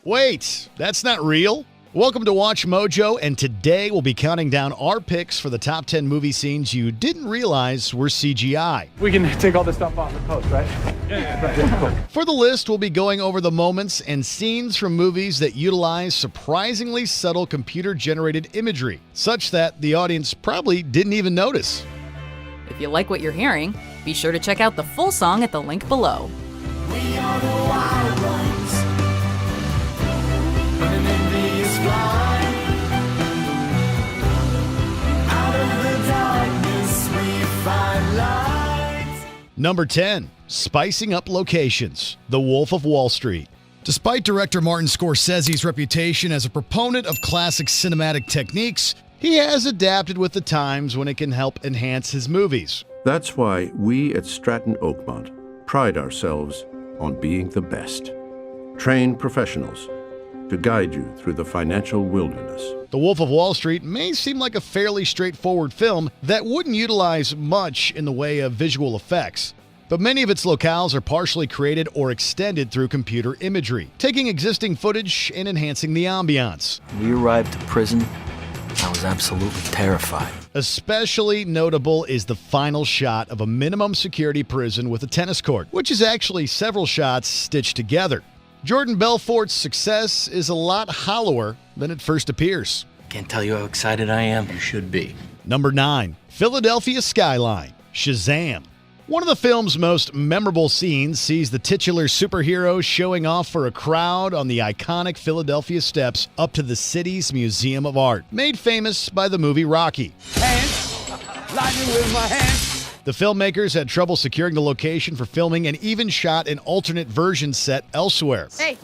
Wait, that's not real? Welcome to WatchMojo, and today we'll be counting down our picks for the top 10 movie scenes you didn't realize were CGI. We can take all this stuff off the post, right? Yeah. Cool. For the list, we'll be going over the moments and scenes from movies that utilize surprisingly subtle computer-generated imagery, such that the audience probably didn't even notice. If you like what you're hearing, be sure to check out the full song at the link below. We are the wild ones, running in the sky. Out of the darkness we find light. Number 10, spicing up locations. The Wolf of Wall Street. Despite director Martin Scorsese's reputation as a proponent of classic cinematic techniques, he has adapted with the times when it can help enhance his movies. That's why we at Stratton Oakmont pride ourselves on being the best. Trained professionals to guide you through the financial wilderness. The Wolf of Wall Street may seem like a fairly straightforward film that wouldn't utilize much in the way of visual effects. But many of its locales are partially created or extended through computer imagery, taking existing footage and enhancing the ambiance. We arrived to prison. I was absolutely terrified. Especially notable is the final shot of a minimum security prison with a tennis court, which is actually several shots stitched together. Jordan Belfort's success is a lot hollower than it first appears. Can't tell you how excited I am. You should be. Number 9, Philadelphia Skyline, Shazam. One of the film's most memorable scenes sees the titular superhero showing off for a crowd on the iconic Philadelphia steps up to the city's Museum of Art, made famous by the movie Rocky. Hands, lightning with my hands. The filmmakers had trouble securing the location for filming and even shot an alternate version set elsewhere. Hey,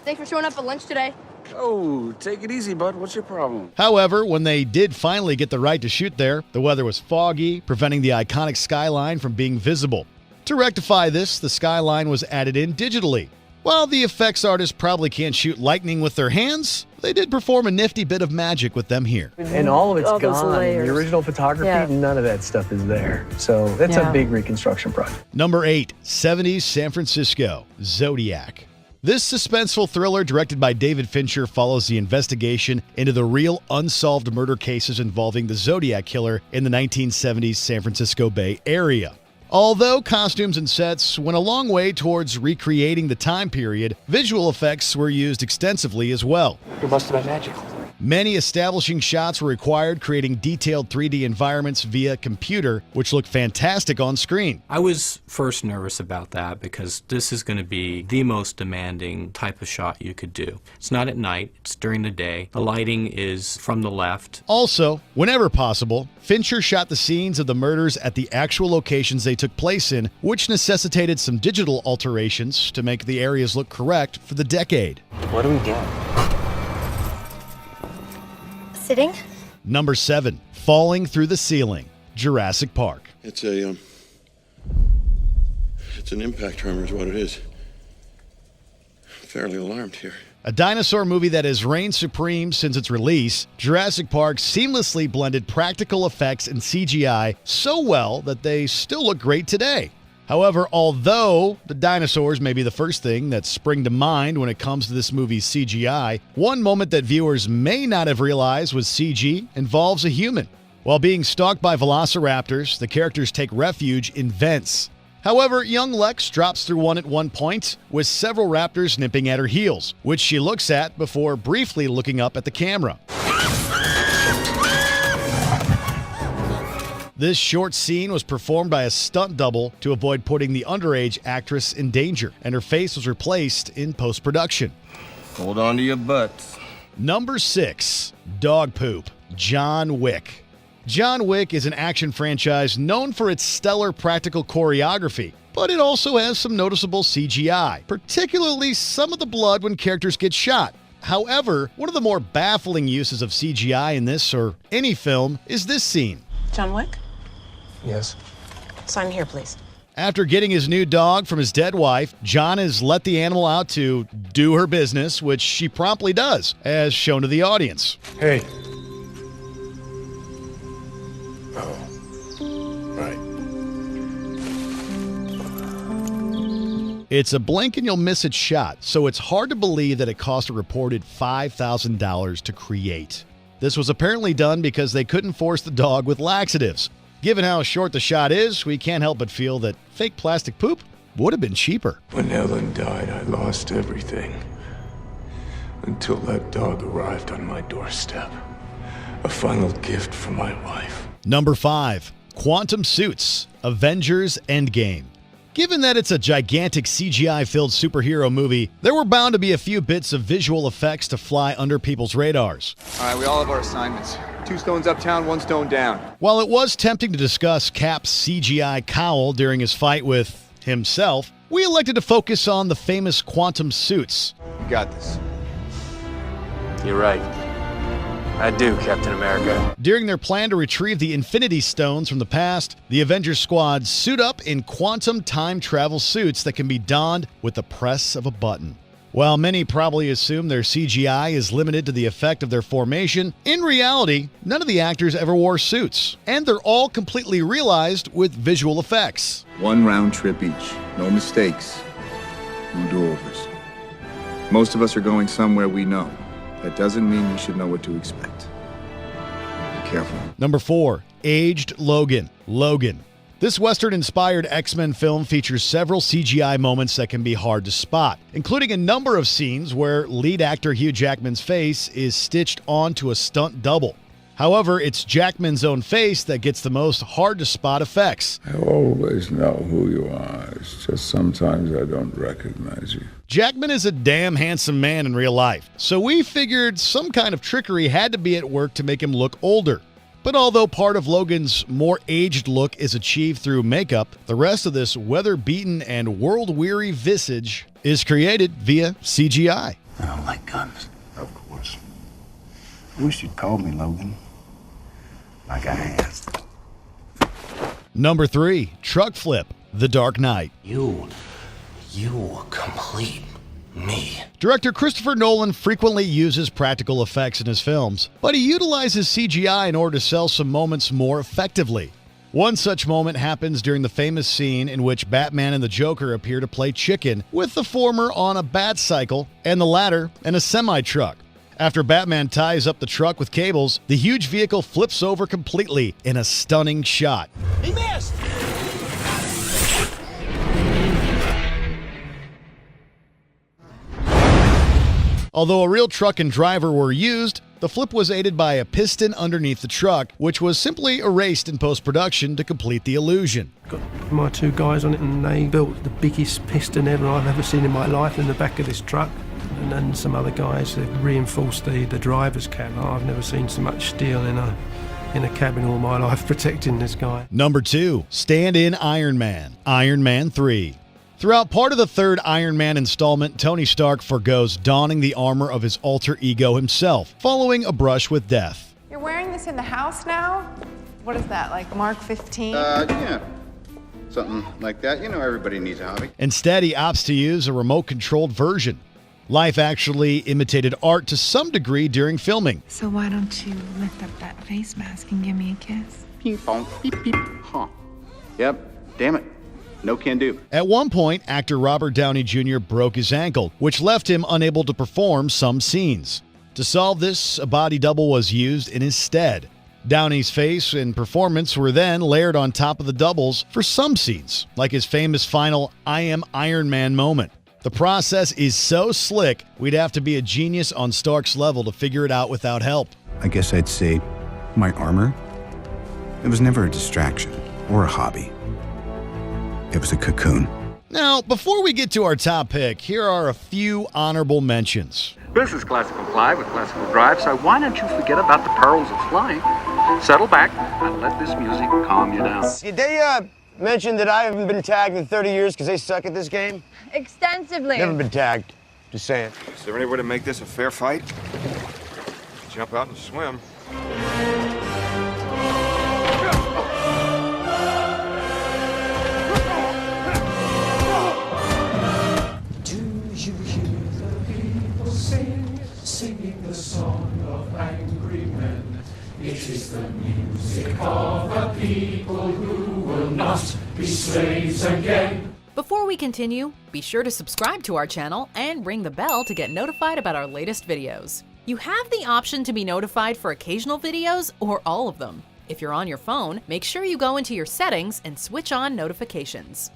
thanks for showing up at lunch today. Oh, take it easy, bud. What's your problem? However, when they did finally get the right to shoot there, the weather was foggy, preventing the iconic skyline from being visible. To rectify this, the skyline was added in digitally. While the effects artists probably can't shoot lightning with their hands, they did perform a nifty bit of magic with them here. And all of it's All those gone. layers. The original photography, none of that stuff is there. So it's a big reconstruction project. Number 8, 70s San Francisco, Zodiac. This suspenseful thriller directed by David Fincher follows the investigation into the real unsolved murder cases involving the Zodiac killer in the 1970s San Francisco Bay Area. Although costumes and sets went a long way towards recreating the time period, visual effects were used extensively as well. It must have been magical. Many establishing shots were required, creating detailed 3D environments via computer, which looked fantastic on screen. I was first nervous about that because this is going to be the most demanding type of shot you could do. It's not at night, it's during the day. The lighting is from the left. Also, whenever possible, Fincher shot the scenes of the murders at the actual locations they took place in, which necessitated some digital alterations to make the areas look correct for the decade. What are we doing? Sitting? Number 7, Falling Through the Ceiling, Jurassic Park. It's an impact tremor is what it is. I'm fairly alarmed here. A dinosaur movie that has reigned supreme since its release, Jurassic Park seamlessly blended practical effects and CGI so well that they still look great today. However, although the dinosaurs may be the first thing that spring to mind when it comes to this movie's CGI, one moment that viewers may not have realized was CG involves a human. While being stalked by velociraptors, the characters take refuge in vents. However, young Lex drops through one at one point, with several raptors nipping at her heels, which she looks at before briefly looking up at the camera. This short scene was performed by a stunt double to avoid putting the underage actress in danger, and her face was replaced in post-production. Hold on to your butts. Number 6, Dog Poop, John Wick. John Wick is an action franchise known for its stellar practical choreography, but it also has some noticeable CGI, particularly some of the blood when characters get shot. However, one of the more baffling uses of CGI in this or any film is this scene. John Wick? Yes. Sign here, please. After getting his new dog from his dead wife, John has let the animal out to do her business, which she promptly does, as shown to the audience. Hey. Oh. Right. It's a blink and you'll miss it shot, so it's hard to believe that it cost a reported $5,000 to create. This was apparently done because they couldn't force the dog with laxatives. Given how short the shot is, we can't help but feel that fake plastic poop would have been cheaper. When Ellen died, I lost everything. Until that dog arrived on my doorstep. A final gift from my wife. Number 5. Quantum Suits, Avengers Endgame. Given that it's a gigantic CGI-filled superhero movie, there were bound to be a few bits of visual effects to fly under people's radars. All right, we all have our assignments. 2 stones uptown, 1 stone down. While it was tempting to discuss Cap's CGI cowl during his fight with himself, we elected to focus on the famous quantum suits. You got this. You're right. I do, Captain America. During their plan to retrieve the Infinity Stones from the past, the Avengers squad suit up in quantum time travel suits that can be donned with the press of a button. While many probably assume their CGI is limited to the effect of their formation, in reality, none of the actors ever wore suits, and they're all completely realized with visual effects. 1 round trip each. No mistakes. No do-overs. Most of us are going somewhere we know. That doesn't mean we should know what to expect. Be careful. Number 4. Aged Logan. Logan. This Western-inspired X-Men film features several CGI moments that can be hard to spot, including a number of scenes where lead actor Hugh Jackman's face is stitched onto a stunt double. However, it's Jackman's own face that gets the most hard-to-spot effects. I always know who you are. It's just sometimes I don't recognize you. Jackman is a damn handsome man in real life, so we figured some kind of trickery had to be at work to make him look older. But although part of Logan's more aged look is achieved through makeup, the rest of this weather-beaten and world-weary visage is created via CGI. I don't like guns. Of course. I wish you'd called me, Logan. Like I asked. Number 3. Truck Flip, The Dark Knight. You complete me. Director Christopher Nolan frequently uses practical effects in his films, but he utilizes CGI in order to sell some moments more effectively. One such moment happens during the famous scene in which Batman and the Joker appear to play chicken, with the former on a bat cycle and the latter in a semi-truck. After Batman ties up the truck with cables, the huge vehicle flips over completely in a stunning shot. He missed! Although a real truck and driver were used, the flip was aided by a piston underneath the truck, which was simply erased in post-production to complete the illusion. Got my 2 guys on it, and they built the biggest piston ever I've ever seen in my life in the back of this truck. And then some other guys have reinforced the driver's cab. I've never seen so much steel in a cabin all my life protecting this guy. Number 2. Stand-in Iron Man, Iron Man 3. Throughout part of the 3rd Iron Man installment, Tony Stark forgoes donning the armor of his alter ego himself, following a brush with death. You're wearing this in the house now? What is that, like Mark 15? Yeah. Something like that. You know, everybody needs a hobby. Instead, he opts to use a remote-controlled version. Life actually imitated art to some degree during filming. So why don't you lift up that face mask and give me a kiss? Ping pong, beep beep, huh. Yep, damn it. No can do. At one point, actor Robert Downey Jr. broke his ankle, which left him unable to perform some scenes. To solve this, a body double was used in his stead. Downey's face and performance were then layered on top of the doubles for some scenes, like his famous final "I am Iron Man" moment. The process is so slick, we'd have to be a genius on Stark's level to figure it out without help. I guess I'd say my armor. It was never a distraction or a hobby. It was a cocoon. Now, before we get to our top pick, here are a few honorable mentions. This is Classical Fly with Classical Drive, so why don't you forget about the perils of flying? Settle back and let this music calm you down. Did they mention that I haven't been tagged in 30 years because they suck at this game? Extensively. Never been tagged. Just saying. Is there any way to make this a fair fight? Jump out and swim. Singing the song of angry men. It is the music of a people who will not be slaves again. Before we we continue, be sure to subscribe to our channel and ring the bell to get notified about our latest videos. You have the option to be notified for occasional videos or all of them. If you're on your phone, make sure you go into your settings and switch on notifications.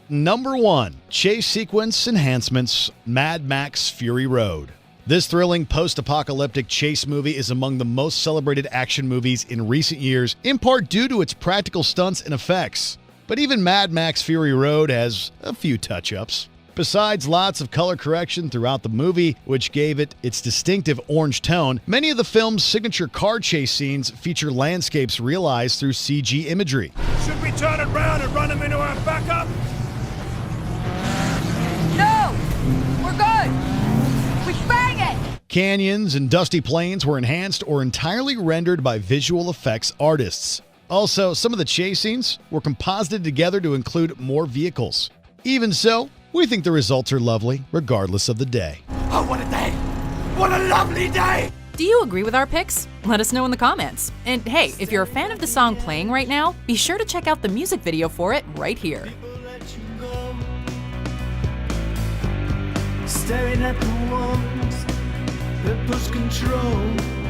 Number 1. Chase Sequence Enhancements, Mad Max Fury Road. This thrilling post-apocalyptic chase movie is among the most celebrated action movies in recent years, in part due to its practical stunts and effects. But even Mad Max Fury Road has a few touch-ups. Besides lots of color correction throughout the movie, which gave it its distinctive orange tone, many of the film's signature car chase scenes feature landscapes realized through CG imagery. Should we turn it round and run them into our backup? No! We're good! We bang it! Canyons and dusty plains were enhanced or entirely rendered by visual effects artists. Also, some of the chase scenes were composited together to include more vehicles. Even so, we think the results are lovely, regardless of the day. Oh, what a day! What a lovely day! Do you agree with our picks? Let us know in the comments. And hey, if you're a fan of the song playing right now, be sure to check out the music video for it right here. Staring at the walls that push control.